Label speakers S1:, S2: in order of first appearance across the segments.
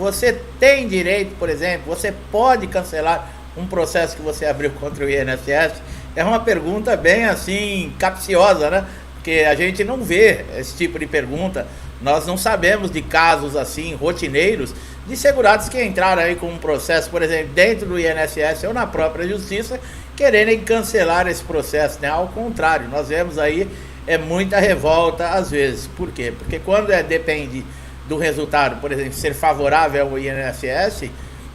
S1: Você tem direito, por exemplo, você pode cancelar um processo que você abriu contra o INSS? É uma pergunta bem assim, capciosa, né? Porque a gente não vê esse tipo de pergunta. Nós não sabemos de casos assim, rotineiros, de segurados que entraram aí com um processo, por exemplo, dentro do INSS ou na própria Justiça, quererem cancelar esse processo, né? Ao contrário, nós vemos aí muita revolta às vezes. Por quê? Porque quando depende do resultado, por exemplo, ser favorável ao INSS,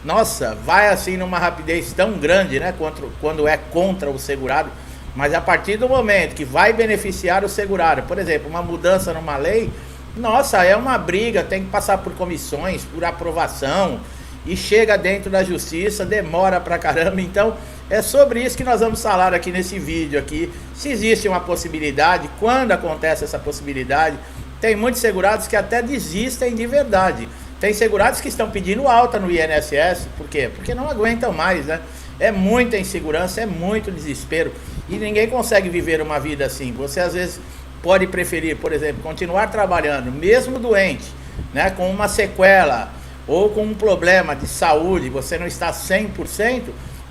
S1: nossa, vai assim numa rapidez tão grande, né, quando é contra o segurado, mas a partir do momento que vai beneficiar o segurado, por exemplo, uma mudança numa lei, nossa, é uma briga, tem que passar por comissões, por aprovação, e chega dentro da justiça, demora pra caramba. Então é sobre isso que nós vamos falar aqui nesse vídeo aqui, se existe uma possibilidade, quando acontece essa possibilidade. Tem muitos segurados que até desistem de verdade. Tem segurados que estão pedindo alta no INSS. Por quê? Porque não aguentam mais, né? É muita insegurança, é muito desespero. E ninguém consegue viver uma vida assim. Você às vezes pode preferir, por exemplo, continuar trabalhando, mesmo doente, né? Com uma sequela ou com um problema de saúde, você não está 100%,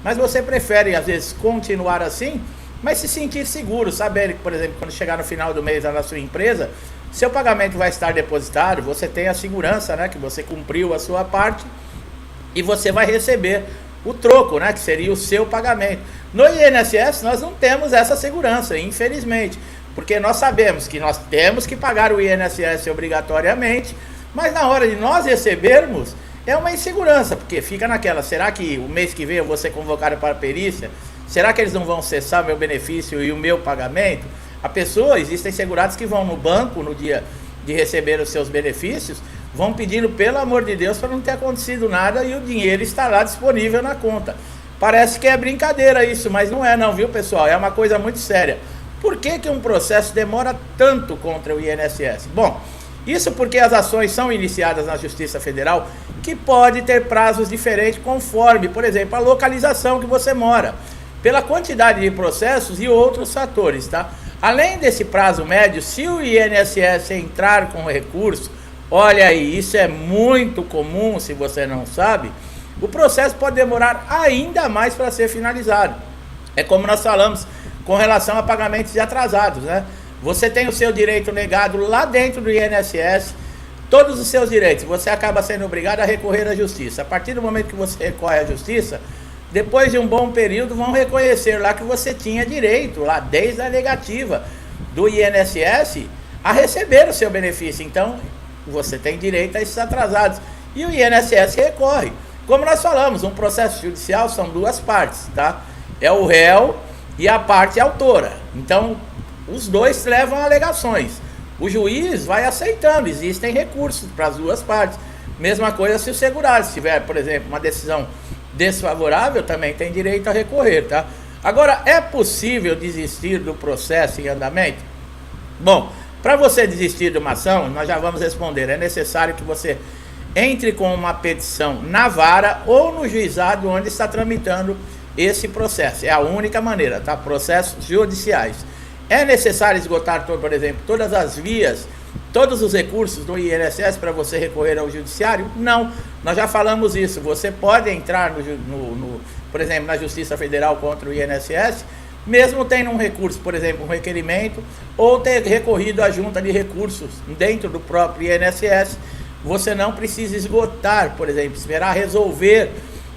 S1: mas você prefere às vezes continuar assim, mas se sentir seguro, saber que, por exemplo, quando chegar no final do mês lá na sua empresa, seu pagamento vai estar depositado, você tem a segurança, né, que você cumpriu a sua parte e você vai receber o troco, né, que seria o seu pagamento. No INSS nós não temos essa segurança, infelizmente, porque nós sabemos que nós temos que pagar o INSS obrigatoriamente, mas na hora de nós recebermos é uma insegurança, porque fica naquela, será que o mês que vem eu vou ser convocado para a perícia? Será que eles não vão cessar meu benefício e o meu pagamento? A pessoa, existem segurados que vão no banco no dia de receber os seus benefícios, vão pedindo pelo amor de Deus para não ter acontecido nada e o dinheiro está lá disponível na conta. Parece que é brincadeira isso, mas não é não, viu pessoal? É uma coisa muito séria. Por que que um processo demora tanto contra o INSS? Bom, isso porque as ações são iniciadas na Justiça Federal, que pode ter prazos diferentes conforme, por exemplo, a localização que você mora, pela quantidade de processos e outros fatores, tá? Além desse prazo médio, se o INSS entrar com recurso, olha aí, isso é muito comum, se você não sabe, o processo pode demorar ainda mais para ser finalizado. É como nós falamos com relação a pagamentos atrasados, né? Você tem o seu direito negado lá dentro do INSS, todos os seus direitos, você acaba sendo obrigado a recorrer à justiça. A partir do momento que você recorre à justiça, depois de um bom período, vão reconhecer lá que você tinha direito, lá desde a negativa do INSS, a receber o seu benefício. Então, você tem direito a esses atrasados. E o INSS recorre. Como nós falamos, um processo judicial são duas partes, tá? É o réu e a parte autora. Então, os dois levam alegações. O juiz vai aceitando, existem recursos para as duas partes. Mesma coisa se o segurado tiver, por exemplo, uma decisão desfavorável, também tem direito a recorrer, tá? Agora, é possível desistir do processo em andamento? Bom, para você desistir de uma ação, nós já vamos responder, é necessário que você entre com uma petição na vara ou no juizado onde está tramitando esse processo. É a única maneira, tá? Processos judiciais. É necessário esgotar, por exemplo, todas as vias, todos os recursos do INSS para você recorrer ao judiciário? Não, nós já falamos isso. Você pode entrar, por exemplo, na Justiça Federal contra o INSS, mesmo tendo um recurso, por exemplo, um requerimento, ou ter recorrido à junta de recursos dentro do próprio INSS. Você não precisa esgotar, por exemplo, esperar resolver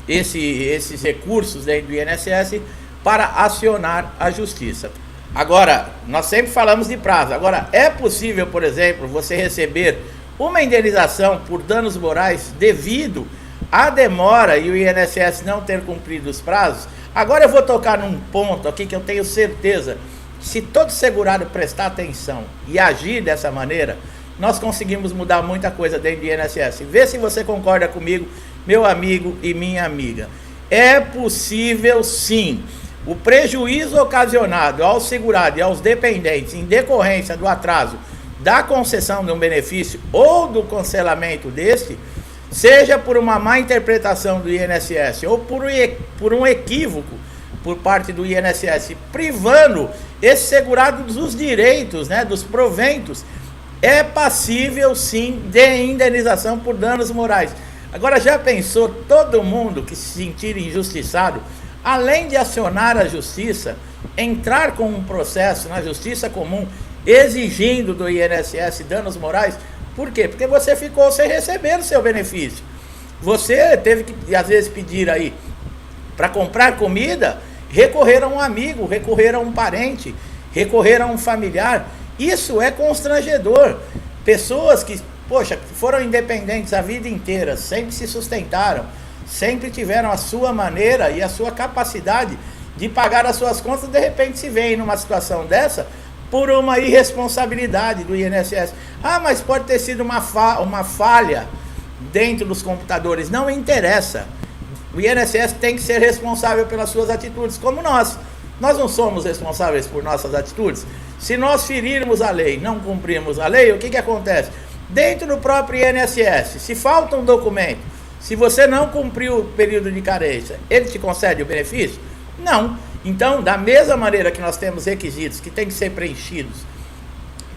S1: esses recursos dentro do INSS para acionar a Justiça. Agora, nós sempre falamos de prazo. Agora, é possível, por exemplo, você receber uma indenização por danos morais devido à demora e o INSS não ter cumprido os prazos? Agora eu vou tocar num ponto aqui que eu tenho certeza que se todo segurado prestar atenção e agir dessa maneira, nós conseguimos mudar muita coisa dentro do INSS. Vê se você concorda comigo, meu amigo e minha amiga. É possível sim. O prejuízo ocasionado ao segurado e aos dependentes em decorrência do atraso da concessão de um benefício ou do cancelamento deste, seja por uma má interpretação do INSS ou por um equívoco por parte do INSS, privando esse segurado dos direitos, né, dos proventos, é passível sim de indenização por danos morais. Agora, já pensou todo mundo que se sentir injustiçado, além de acionar a justiça, entrar com um processo na justiça comum, exigindo do INSS danos morais? Por quê? Porque você ficou sem receber o seu benefício. Você teve que, às vezes, pedir aí para comprar comida, recorrer a um amigo, recorrer a um parente, recorrer a um familiar. Isso é constrangedor. Pessoas que, poxa, foram independentes a vida inteira, sempre se sustentaram, sempre tiveram a sua maneira e a sua capacidade de pagar as suas contas, de repente se veem numa situação dessa por uma irresponsabilidade do INSS. Ah, mas pode ter sido uma falha dentro dos computadores. Não interessa. O INSS tem que ser responsável pelas suas atitudes, como nós. Nós não somos responsáveis por nossas atitudes. Se nós ferirmos a lei, não cumprirmos a lei, o que acontece? Dentro do próprio INSS, se falta um documento, se você não cumpriu o período de carência, ele te concede o benefício? Não. Então, da mesma maneira que nós temos requisitos que têm que ser preenchidos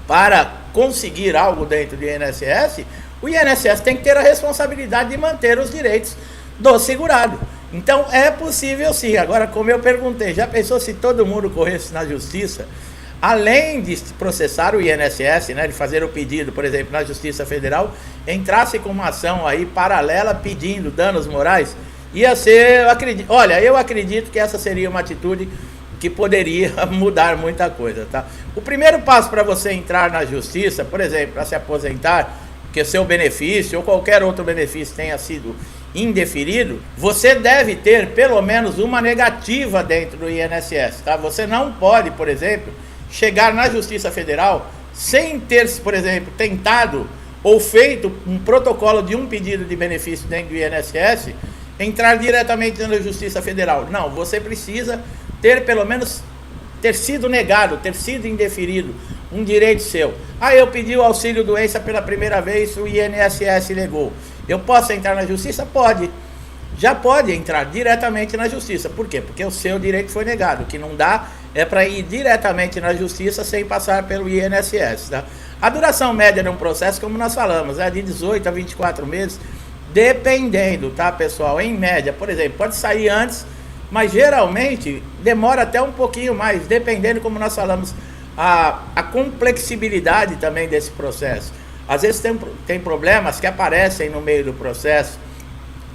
S1: para conseguir algo dentro do INSS, o INSS tem que ter a responsabilidade de manter os direitos do segurado. Então, é possível sim. Agora, como eu perguntei, já pensou se todo mundo corresse na justiça, além de processar o INSS, né, de fazer o pedido, por exemplo, na Justiça Federal, entrasse com uma ação aí paralela pedindo danos morais? Ia ser, eu acredito que essa seria uma atitude que poderia mudar muita coisa, tá? O primeiro passo para você entrar na justiça, por exemplo, para se aposentar, que o seu benefício ou qualquer outro benefício tenha sido indeferido, você deve ter pelo menos uma negativa dentro do INSS, tá? Você não pode, por exemplo, chegar na Justiça Federal sem ter, por exemplo, tentado ou feito um protocolo de um pedido de benefício dentro do INSS, entrar diretamente na Justiça Federal. Não, você precisa ter pelo menos ter sido negado, ter sido indeferido um direito seu. Ah, eu pedi o auxílio doença pela primeira vez, o INSS negou. Eu posso entrar na justiça? Pode. Já pode entrar diretamente na justiça. Por quê? Porque o seu direito foi negado. O que não dá é para ir diretamente na justiça sem passar pelo INSS, tá? A duração média de um processo, como nós falamos, é de 18 a 24 meses, dependendo, tá, pessoal? Em média, por exemplo, pode sair antes, mas geralmente demora até um pouquinho mais, dependendo, como nós falamos, a complexibilidade também desse processo. Às vezes tem problemas que aparecem no meio do processo,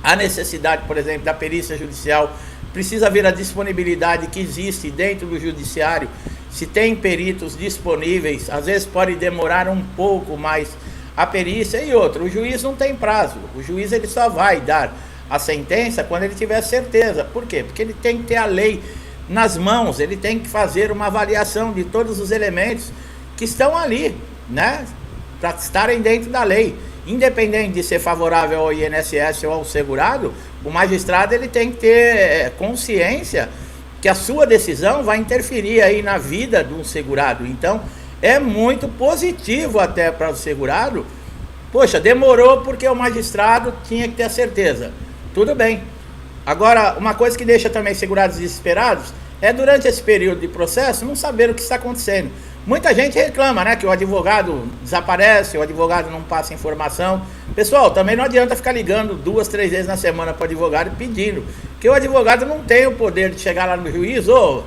S1: a necessidade, por exemplo, da perícia judicial, precisa ver a disponibilidade que existe dentro do judiciário, se tem peritos disponíveis, às vezes pode demorar um pouco mais a perícia. E outra, o juiz não tem prazo, o juiz ele só vai dar a sentença quando ele tiver certeza. Por quê? Porque ele tem que ter a lei nas mãos, ele tem que fazer uma avaliação de todos os elementos que estão ali, né, para estarem dentro da lei. Independente de ser favorável ao INSS ou ao segurado, o magistrado ele tem que ter consciência que a sua decisão vai interferir aí na vida de um segurado. Então, é muito positivo até para o segurado. Poxa, demorou porque o magistrado tinha que ter a certeza. Tudo bem. Agora, uma coisa que deixa também segurados desesperados é durante esse período de processo não saber o que está acontecendo. Muita gente reclama, né, que o advogado desaparece, o advogado não passa informação. Pessoal, também não adianta ficar ligando 2, 3 vezes na semana para o advogado pedindo, porque o advogado não tem o poder de chegar lá no juiz, o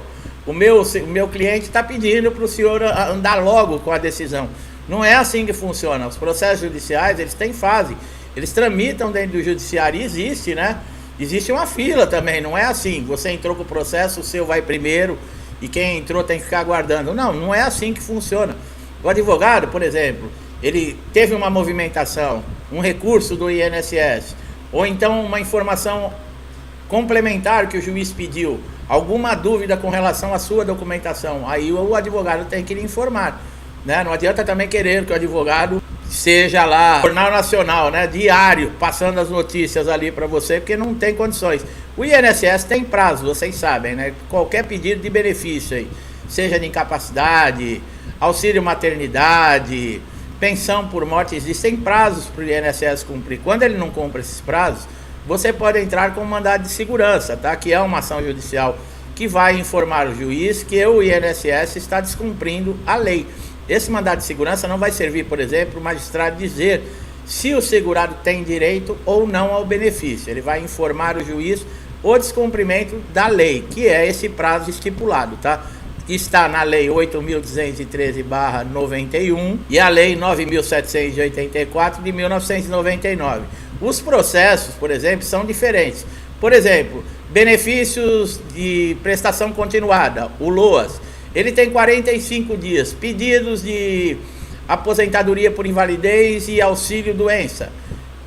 S1: meu cliente está pedindo para o senhor andar logo com a decisão. Não é assim que funciona. Os processos judiciais, eles têm fase, eles tramitam dentro do judiciário e existe, né? Existe uma fila também, não é assim, você entrou com o processo, o seu vai primeiro e quem entrou tem que ficar aguardando. Não, não é assim que funciona. O advogado, por exemplo, ele teve uma movimentação, um recurso do INSS, ou então uma informação complementar que o juiz pediu, alguma dúvida com relação à sua documentação, aí o advogado tem que lhe informar, né? Não adianta também querer que o advogado seja lá, Jornal Nacional, né, diário, passando as notícias ali para você, porque não tem condições. O INSS tem prazo, vocês sabem, né? Qualquer pedido de benefício aí, seja de incapacidade, auxílio maternidade, pensão por morte, existem prazos para o INSS cumprir. Quando ele não cumpre esses prazos, você pode entrar com um mandado de segurança, tá? Que é uma ação judicial que vai informar o juiz que o INSS está descumprindo a lei. Esse mandado de segurança não vai servir, por exemplo, o magistrado dizer se o segurado tem direito ou não ao benefício. Ele vai informar o juiz o descumprimento da lei, que é esse prazo estipulado, tá? Está na Lei 8.213/91 e a Lei 9.784 de 1999. Os processos, por exemplo, são diferentes. Por exemplo, benefícios de prestação continuada, o LOAS, ele tem 45 dias. Pedidos de aposentadoria por invalidez e auxílio doença,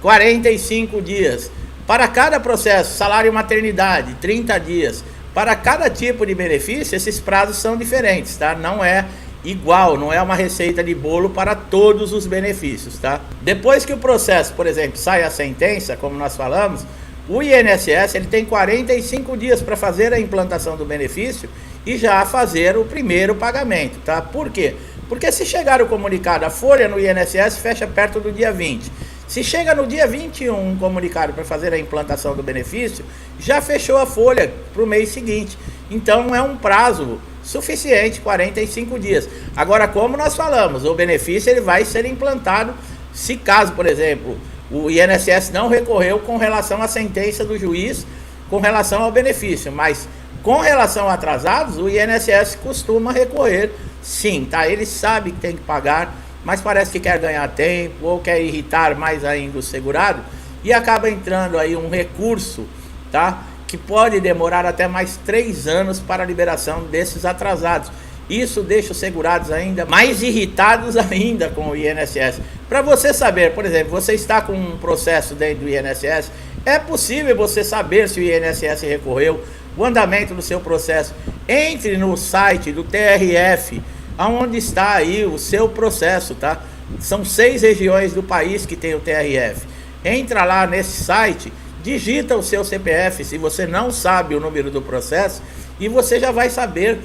S1: 45 dias. Para cada processo, salário maternidade, 30 dias. Para cada tipo de benefício, esses prazos são diferentes, tá? Não é igual, não é uma receita de bolo para todos os benefícios, tá? Depois que o processo, por exemplo, sai a sentença, como nós falamos, o INSS ele tem 45 dias para fazer a implantação do benefício e já fazer o primeiro pagamento, tá? Por quê? Porque se chegar o comunicado, a folha no INSS fecha perto do dia 20. Se chega no dia 21 um comunicado para fazer a implantação do benefício, já fechou a folha para o mês seguinte. Então é um prazo suficiente, 45 dias. Agora, como nós falamos, o benefício ele vai ser implantado se caso, por exemplo, o INSS não recorreu com relação à sentença do juiz com relação ao benefício, mas com relação a atrasados, o INSS costuma recorrer sim, tá? Ele sabe que tem que pagar, mas parece que quer ganhar tempo ou quer irritar mais ainda o segurado e acaba entrando aí um recurso, tá? Que pode demorar até mais 3 anos para a liberação desses atrasados. Isso deixa os segurados ainda mais irritados ainda com o INSS. Para você saber, por exemplo, você está com um processo dentro do INSS, é possível você saber se o INSS recorreu, o andamento do seu processo. Entre no site do TRF, aonde está aí o seu processo, tá? São 6 regiões do país que tem o TRF. Entra lá nesse site, digita o seu CPF, se você não sabe o número do processo, e você já vai saber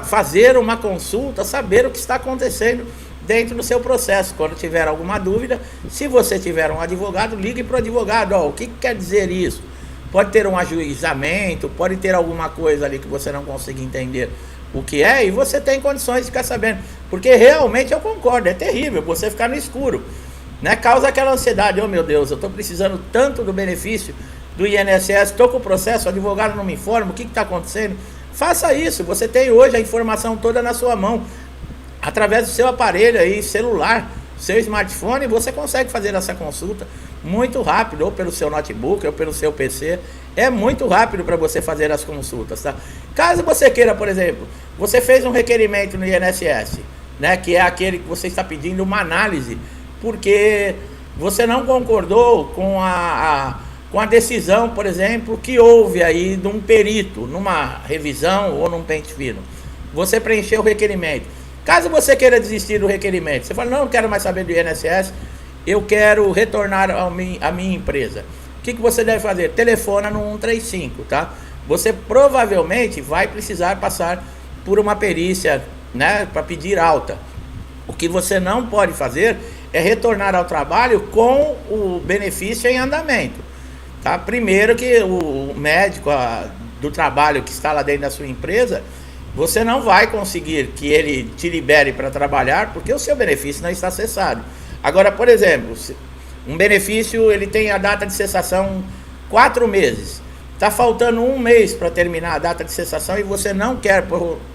S1: fazer uma consulta, saber o que está acontecendo dentro do seu processo. Quando tiver alguma dúvida, se você tiver um advogado, ligue para o advogado. Ó, o que quer dizer isso? Pode ter um ajuizamento, pode ter alguma coisa ali que você não consiga entender o que é, e você tem condições de ficar sabendo, porque realmente eu concordo, é terrível você ficar no escuro, né? Causa aquela ansiedade, oh meu Deus, eu estou precisando tanto do benefício do INSS, estou com o processo, o advogado não me informa, o que está acontecendo? Faça isso, você tem hoje a informação toda na sua mão, através do seu aparelho aí, celular, seu smartphone, você consegue fazer essa consulta muito rápido, ou pelo seu notebook, ou pelo seu PC, é muito rápido para você fazer as consultas, tá? Caso você queira, por exemplo, você fez um requerimento no INSS, né, que é aquele que você está pedindo uma análise, porque você não concordou com a decisão, por exemplo, que houve aí de um perito, numa revisão ou num pente fino. Você preencheu o requerimento. Caso você queira desistir do requerimento, você fala, não quero mais saber do INSS, eu quero retornar à minha empresa. O que você deve fazer? Telefona no 135, tá? Você provavelmente vai precisar passar por uma perícia, né, para pedir alta. O que você não pode fazer é retornar ao trabalho com o benefício em andamento, tá? Primeiro que o médico do trabalho que está lá dentro da sua empresa, você não vai conseguir que ele te libere para trabalhar, porque o seu benefício não está cessado. Agora, por exemplo, um benefício ele tem a data de cessação 4 meses. Está faltando 1 mês para terminar a data de cessação e você não quer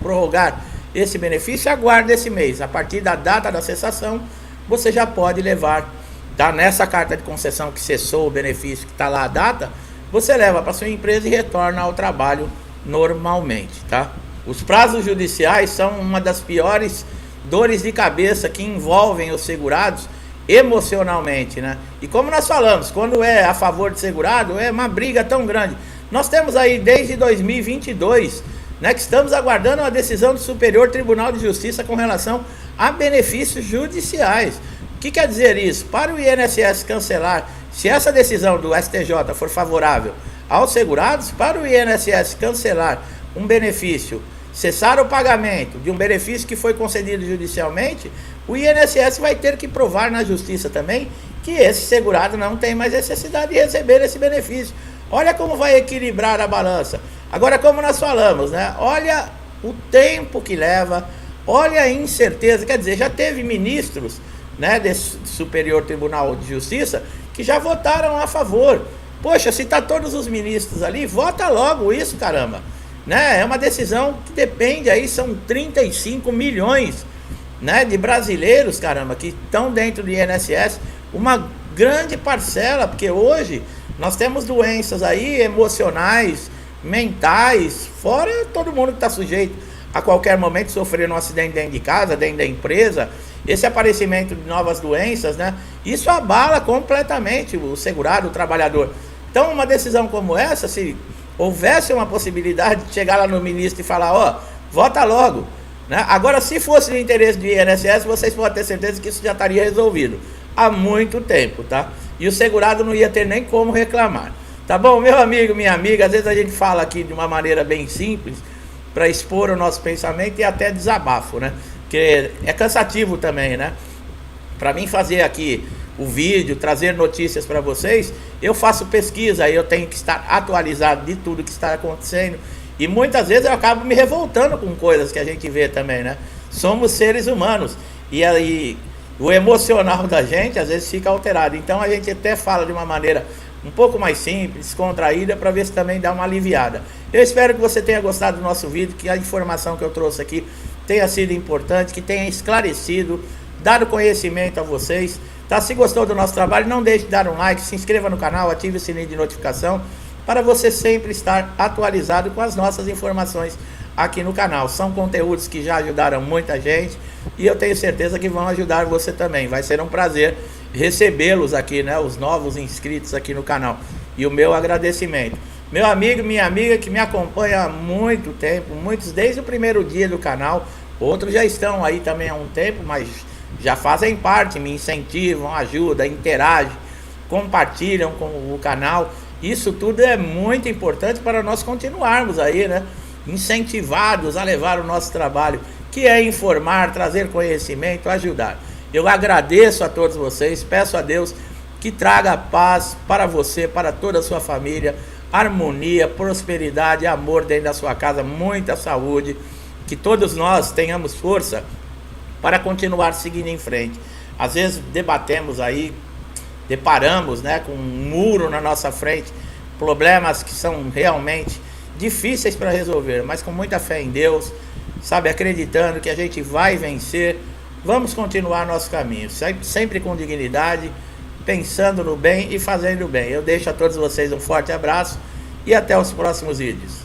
S1: prorrogar esse benefício, aguarde esse mês. A partir da data da cessação, você já pode levar, tá? Nessa carta de concessão que cessou o benefício, que está lá a data, você leva para sua empresa e retorna ao trabalho normalmente, tá? Os prazos judiciais são uma das piores dores de cabeça que envolvem os segurados emocionalmente, né? E como nós falamos, quando é a favor de segurado, é uma briga tão grande. Nós temos aí desde 2022, né, que estamos aguardando a decisão do Superior Tribunal de Justiça com relação a benefícios judiciais. O que quer dizer isso? Para o INSS cancelar, se essa decisão do STJ for favorável aos segurados, para o INSS cancelar um benefício, cessar o pagamento de um benefício que foi concedido judicialmente, o INSS vai ter que provar na justiça também que esse segurado não tem mais necessidade de receber esse benefício. Olha como vai equilibrar a balança. Agora, como nós falamos, né? Olha o tempo que leva, olha a incerteza. Quer dizer, já teve ministros né, desse Superior Tribunal de Justiça, que já votaram a favor. Poxa, se tá todos os ministros ali, vota logo isso, caramba. Né? É uma decisão que depende aí, são 35 milhões, né, de brasileiros, caramba, que estão dentro do INSS, uma grande parcela, porque hoje nós temos doenças aí emocionais, mentais, fora todo mundo que está sujeito a qualquer momento sofrer um acidente dentro de casa, dentro da empresa. Esse aparecimento de novas doenças, né, isso abala completamente o segurado, o trabalhador. Então uma decisão como essa, se houvesse uma possibilidade de chegar lá no ministro e falar, ó, vota logo, né? Agora, se fosse do interesse do INSS, vocês podem ter certeza que isso já estaria resolvido há muito tempo, tá? E o segurado não ia ter nem como reclamar. Tá bom, meu amigo, minha amiga, às vezes a gente fala aqui de uma maneira bem simples para expor o nosso pensamento e até desabafo, né? Porque é cansativo também, né? Para mim fazer aqui o vídeo, trazer notícias para vocês, eu faço pesquisa, eu tenho que estar atualizado de tudo que está acontecendo. E muitas vezes eu acabo me revoltando com coisas que a gente vê também, né? Somos seres humanos. E aí o emocional da gente às vezes fica alterado. Então a gente até fala de uma maneira um pouco mais simples, descontraída, para ver se também dá uma aliviada. Eu espero que você tenha gostado do nosso vídeo, que a informação que eu trouxe aqui tenha sido importante, que tenha esclarecido, dado conhecimento a vocês. Tá? Se gostou do nosso trabalho, não deixe de dar um like, se inscreva no canal, ative o sininho de notificação, para você sempre estar atualizado com as nossas informações aqui no canal. São conteúdos que já ajudaram muita gente e eu tenho certeza que vão ajudar você também. Vai ser um prazer recebê-los aqui, né, os novos inscritos aqui no canal. E o meu agradecimento. Meu amigo, minha amiga que me acompanha há muito tempo, muitos desde o primeiro dia do canal, outros já estão aí também há um tempo, mas já fazem parte, me incentivam, ajudam, interagem, compartilham com o canal. Isso tudo é muito importante para nós continuarmos aí, né, incentivados a levar o nosso trabalho, que é informar, trazer conhecimento, ajudar. Eu agradeço a todos vocês, peço a Deus que traga paz para você, para toda a sua família, harmonia, prosperidade, amor dentro da sua casa, muita saúde, que todos nós tenhamos força para continuar seguindo em frente. Às vezes debatemos aí, deparamos, né, com um muro na nossa frente, problemas que são realmente difíceis para resolver, mas com muita fé em Deus, sabe, acreditando que a gente vai vencer, vamos continuar nosso caminho, sempre com dignidade, pensando no bem e fazendo o bem. Eu deixo a todos vocês um forte abraço e até os próximos vídeos.